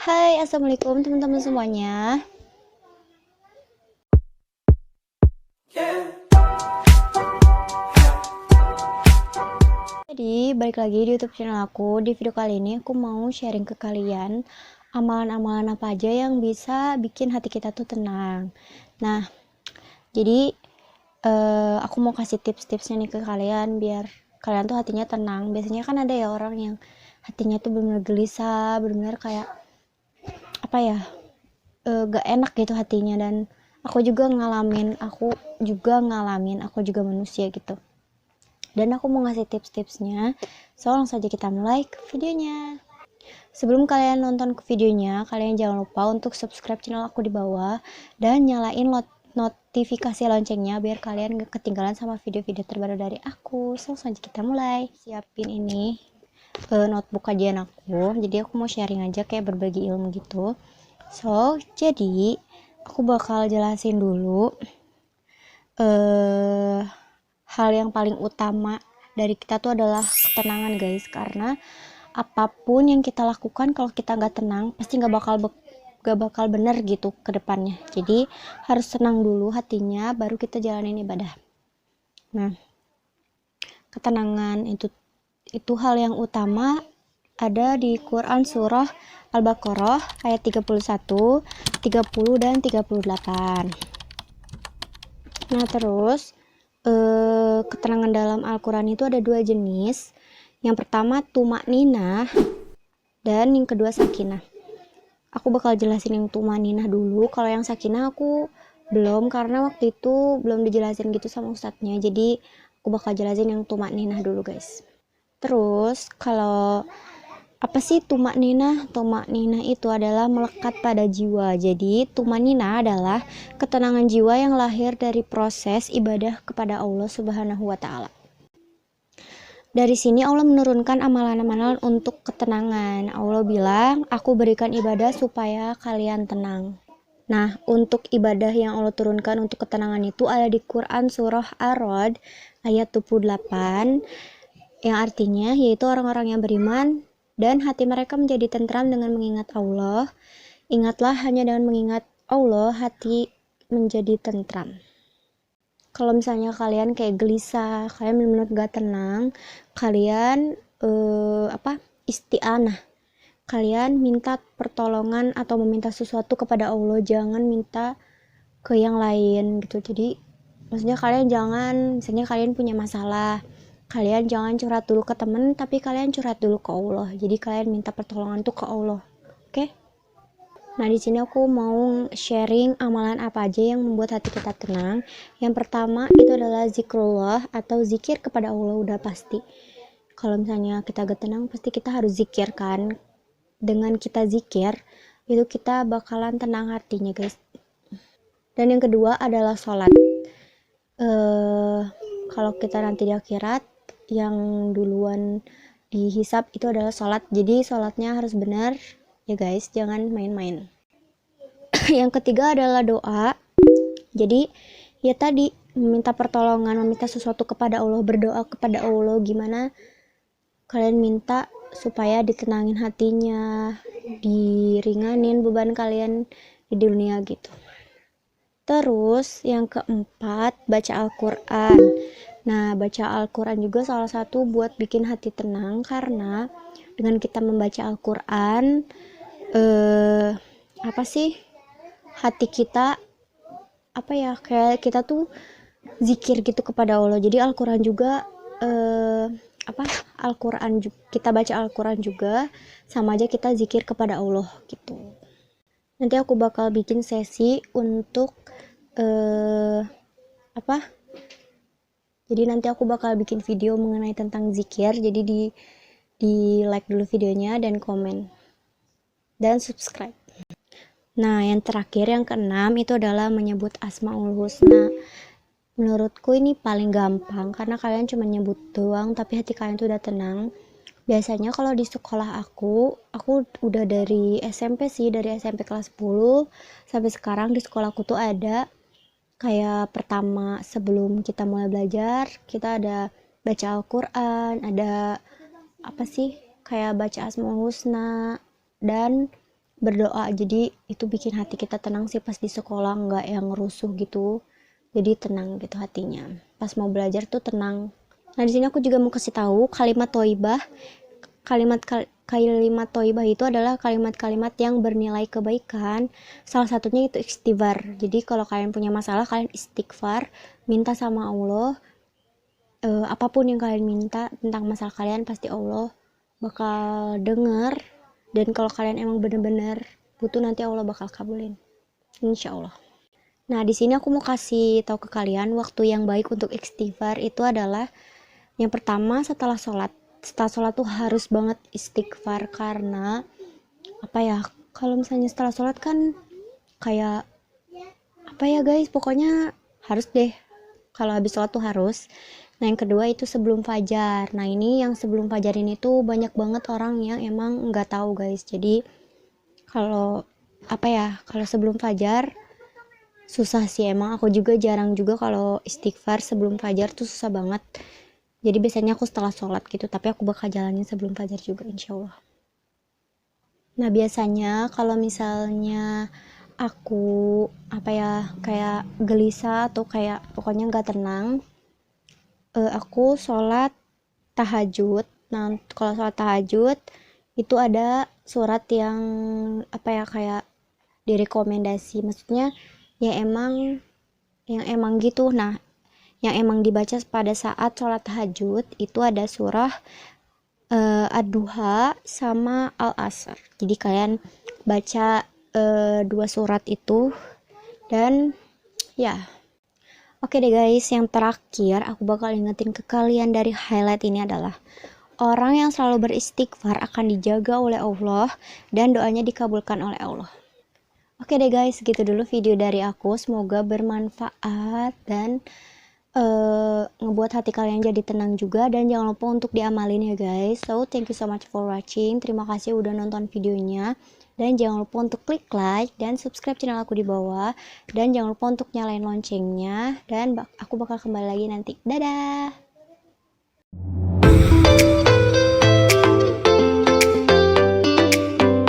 Hai, assalamualaikum teman-teman semuanya. Jadi, balik lagi di YouTube channel aku. Di video kali ini aku mau sharing ke kalian amalan-amalan apa aja yang bisa bikin hati kita tuh tenang. Nah, jadi aku mau kasih tips-tipsnya nih ke kalian biar kalian tuh hatinya tenang. Biasanya kan ada ya orang yang hatinya tuh benar-benar gelisah, benar-benar kayak apa ya, gak enak gitu hatinya. Dan aku juga ngalamin, aku juga manusia gitu. Dan aku mau ngasih tips-tipsnya, so langsung saja kita mulai ke videonya. Sebelum kalian nonton ke videonya, kalian jangan lupa untuk subscribe channel aku di bawah dan nyalain notifikasi loncengnya biar kalian gak ketinggalan sama video-video terbaru dari aku. So langsung aja kita mulai. Siapin ini notebook kajian aku, jadi aku mau sharing aja kayak berbagi ilmu gitu. So jadi aku bakal jelasin dulu hal yang paling utama dari kita tuh adalah ketenangan guys, karena apapun yang kita lakukan kalau kita nggak tenang pasti nggak bakal bener gitu ke depannya. Jadi harus tenang dulu hatinya baru kita jalanin ibadah. Nah, ketenangan itu hal yang utama ada di Quran surah Al-Baqarah ayat 31, 30 dan 38. Nah, terus keterangan dalam Al-Quran itu ada dua jenis. Yang pertama tumakninah dan yang kedua sakinah. Aku bakal jelasin yang tumakninah dulu. Kalau yang sakinah aku belum, karena waktu itu belum dijelasin gitu sama ustadznya. Jadi aku bakal jelasin yang tumakninah dulu guys. Terus kalau apa sih tumakninah? Tumakninah itu adalah melekat pada jiwa. Jadi tumakninah adalah ketenangan jiwa yang lahir dari proses ibadah kepada Allah Subhanahu wa taala. Dari sini Allah menurunkan amalan-amalan untuk ketenangan. Allah bilang, "Aku berikan ibadah supaya kalian tenang." Nah, untuk ibadah yang Allah turunkan untuk ketenangan itu ada di Quran surah Ar-Ra'd ayat 28, yang artinya yaitu orang-orang yang beriman dan hati mereka menjadi tentram dengan mengingat Allah. Ingatlah, hanya dengan mengingat Allah hati menjadi tentram. Kalau misalnya kalian kayak gelisah, kalian benar-benar gak tenang, kalian isti'anah. Kalian minta pertolongan atau meminta sesuatu kepada Allah, jangan minta ke yang lain gitu. Jadi maksudnya kalian jangan, misalnya kalian punya masalah, kalian jangan curhat dulu ke temen, tapi kalian curhat dulu ke Allah. Jadi kalian minta pertolongan tuh ke Allah. Oke? Nah, di sini aku mau sharing amalan apa aja yang membuat hati kita tenang. Yang pertama itu adalah zikrullah atau zikir kepada Allah, udah pasti. Kalau misalnya kita gak tenang, pasti kita harus zikir kan. Dengan kita zikir, itu kita bakalan tenang hatinya guys. Dan yang kedua adalah sholat. Kalau kita nanti di akhirat, yang duluan dihisap itu adalah sholat. Jadi sholatnya harus benar ya guys, jangan main-main. Yang ketiga adalah doa. Jadi ya tadi, meminta pertolongan, meminta sesuatu kepada Allah, berdoa kepada Allah. Gimana kalian minta supaya ditenangin hatinya, diringanin beban kalian di dunia gitu. Terus yang keempat, baca Al-Quran. Nah, baca Al-Quran juga salah satu buat bikin hati tenang, karena dengan kita membaca Al-Quran hati kita kayak kita tuh zikir gitu kepada Allah. Jadi Al-Quran juga kita baca Al-Quran juga sama aja kita zikir kepada Allah gitu. Nanti aku bakal bikin sesi untuk jadi nanti aku bakal bikin video mengenai tentang zikir. Jadi di like dulu videonya dan komen dan subscribe. Nah, yang terakhir, yang keenam itu adalah menyebut Asmaul Husna. Menurutku ini paling gampang, karena kalian cuma nyebut doang tapi hati kalian tuh udah tenang. Biasanya kalau di sekolah aku udah dari SMP sih, dari SMP kelas 10 sampai sekarang di sekolahku tuh ada kayak pertama sebelum kita mulai belajar, kita ada baca Al-Quran, ada kayak baca Asmaul Husna, dan berdoa. Jadi itu bikin hati kita tenang sih pas di sekolah, nggak yang rusuh gitu. Jadi tenang gitu hatinya. Pas mau belajar tuh tenang. Nah, di sini aku juga mau kasih tahu kalimat thayyibah. Kalimat thayyibah itu adalah kalimat-kalimat yang bernilai kebaikan. Salah satunya itu istighfar. Jadi kalau kalian punya masalah, kalian istighfar, minta sama Allah. Apapun yang kalian minta tentang masalah kalian, pasti Allah bakal denger. Dan kalau kalian emang bener-bener butuh, nanti Allah bakal kabulin, insya Allah. Nah, di sini aku mau kasih tahu ke kalian waktu yang baik untuk istighfar itu adalah yang pertama setelah sholat. Setelah sholat tuh harus banget istighfar, karena apa ya, kalau misalnya setelah sholat kan kayak apa ya guys, pokoknya harus deh, kalau habis sholat tuh harus. Nah, yang kedua itu sebelum fajar. Nah, ini yang sebelum fajar ini tuh banyak banget orang yang emang nggak tahu guys. Jadi kalau apa ya, kalau sebelum fajar susah sih, emang aku juga jarang juga kalau istighfar sebelum fajar tuh susah banget. Jadi biasanya aku setelah sholat gitu, tapi aku bakal jalanin sebelum fajar juga insya Allah. Nah, biasanya kalau misalnya aku apa ya, kayak gelisah atau kayak pokoknya nggak tenang, aku sholat tahajud. Nah, kalau sholat tahajud itu ada surat yang apa ya, kayak direkomendasi, maksudnya yang emang gitu. Nah, yang emang dibaca pada saat sholat tahajud itu ada surah Ad-Duha sama Al-Asr. Jadi kalian baca dua surat itu. Dan ya, oke deh guys, yang terakhir aku bakal ingetin ke kalian dari highlight ini adalah orang yang selalu beristighfar akan dijaga oleh Allah dan doanya dikabulkan oleh Allah. Oke deh guys, gitu dulu video dari aku. Semoga bermanfaat dan ngebuat hati kalian jadi tenang juga, dan jangan lupa untuk diamalin ya guys. So thank you so much for watching. Terima kasih udah nonton videonya, dan jangan lupa untuk klik like dan subscribe channel aku di bawah, dan jangan lupa untuk nyalain loncengnya, dan aku bakal kembali lagi nanti. Dadah.